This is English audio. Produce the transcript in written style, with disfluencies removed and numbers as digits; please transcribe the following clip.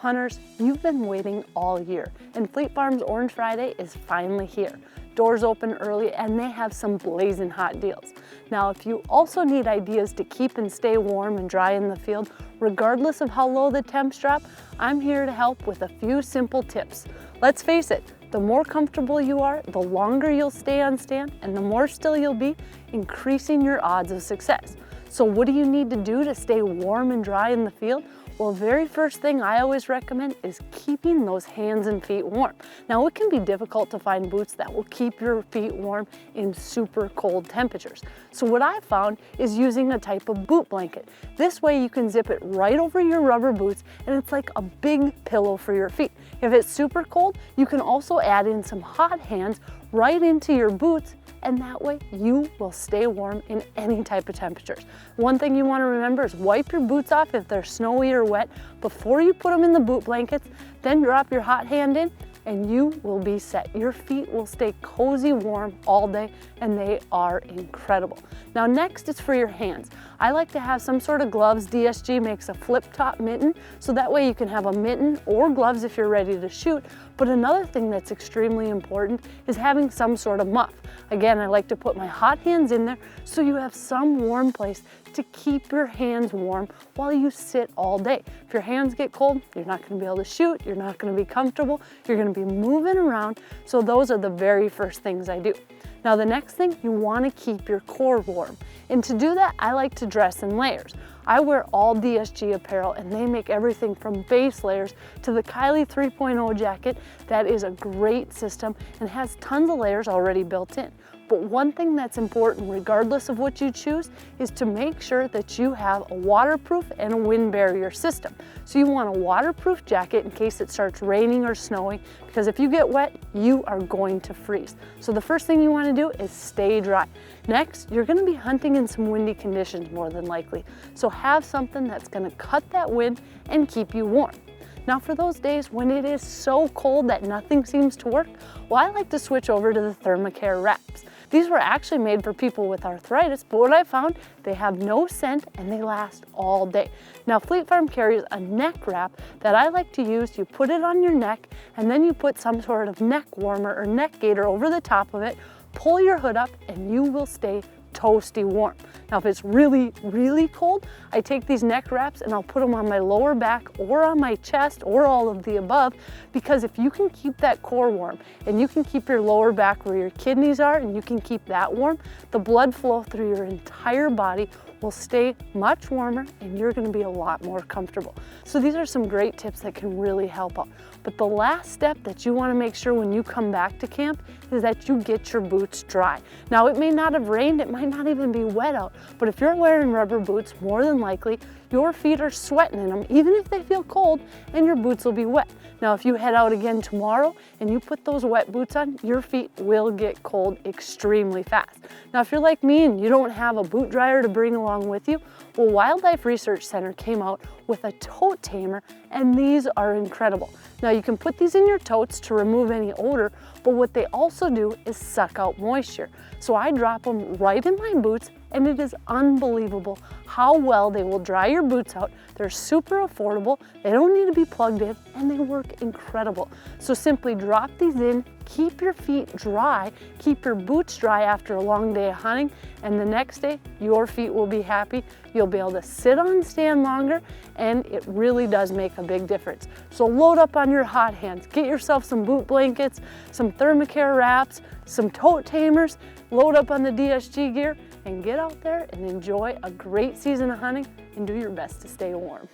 Hunters, you've been waiting all year, and Fleet Farm's Orange Friday is finally here. Doors open early and they have some blazing hot deals. Now, if you also need ideas to keep and stay warm and dry in the field, regardless of how low the temps drop, I'm here to help with a few simple tips. Let's face it, the more comfortable you are, the longer you'll stay on stand, and the more still you'll be, increasing your odds of success. So what do you need to do to stay warm and dry in the field? Well, very first thing I always recommend is keeping those hands and feet warm. Now, it can be difficult to find boots that will keep your feet warm in super cold temperatures. So what I found is using a type of boot blanket. This way you can zip it right over your rubber boots and it's like a big pillow for your feet. If it's super cold, you can also add in some hot hands right into your boots, and that way you will stay warm in any type of temperatures. One thing you want to remember is wipe your boots off if they're snowy or wet before you put them in the boot blankets, then drop your hot hand in and you will be set. Your feet will stay cozy warm all day and they are incredible. Now next is for your hands. I like to have some sort of gloves. DSG makes a flip top mitten, so that way you can have a mitten or gloves if you're ready to shoot. But another thing that's extremely important is having some sort of muff. Again, I like to put my hot hands in there so you have some warm place to keep your hands warm while you sit all day. If your hands get cold, you're not going to be able to shoot, you're not going to be comfortable, you're going to be moving around. So those are the very first things I do. Now the next thing, you want to keep your core warm. And to do that, I like to dress in layers. I wear all DSG apparel and they make everything from base layers to the Kylie 3.0 jacket. That is a great system and has tons of layers already built in. But one thing that's important, regardless of what you choose, is to make sure that you have a waterproof and a wind barrier system. So you want a waterproof jacket in case it starts raining or snowing, because if you get wet, you are going to freeze. So the first thing you want to do is stay dry. Next, you're going to be hunting in some windy conditions more than likely. So have something that's going to cut that wind and keep you warm. Now for those days when it is so cold that nothing seems to work, well, I like to switch over to the Thermacare wraps. These were actually made for people with arthritis, but what I found, they have no scent and they last all day. Now Fleet Farm carries a neck wrap that I like to use. You put it on your neck and then you put some sort of neck warmer or neck gaiter over the top of it, pull your hood up and you will stay toasty warm. Now if it's really, really cold, I take these neck wraps and I'll put them on my lower back or on my chest or all of the above, because if you can keep that core warm and you can keep your lower back where your kidneys are and you can keep that warm, the blood flow through your entire body will stay much warmer and you're going to be a lot more comfortable. So these are some great tips that can really help out. But the last step that you want to make sure when you come back to camp is that you get your boots dry. Now it may not have rained, it might not even be wet out, but if you're wearing rubber boots, more than likely your feet are sweating in them, even if they feel cold, and your boots will be wet. Now if you head out again tomorrow and you put those wet boots on, your feet will get cold extremely fast. Now if you're like me and you don't have a boot dryer to bring along with you, well, Wildlife Research Center came out with a tote tamer and these are incredible. Now you can put these in your totes to remove any odor, but what they also do is suck out moisture. So I drop them right in my boots and it is unbelievable how well they will dry your boots out. They're super affordable, they don't need to be plugged in, and they work incredible. So simply drop these in, keep your feet dry, keep your boots dry after a long day of hunting, and the next day your feet will be happy. You'll be able to sit on stand longer, and it really does make a big difference. So load up on your hot hands, get yourself some boot blankets, some Thermacare wraps, some tote tamers, load up on the DSG gear, and get out there and enjoy a great season of hunting and do your best to stay warm.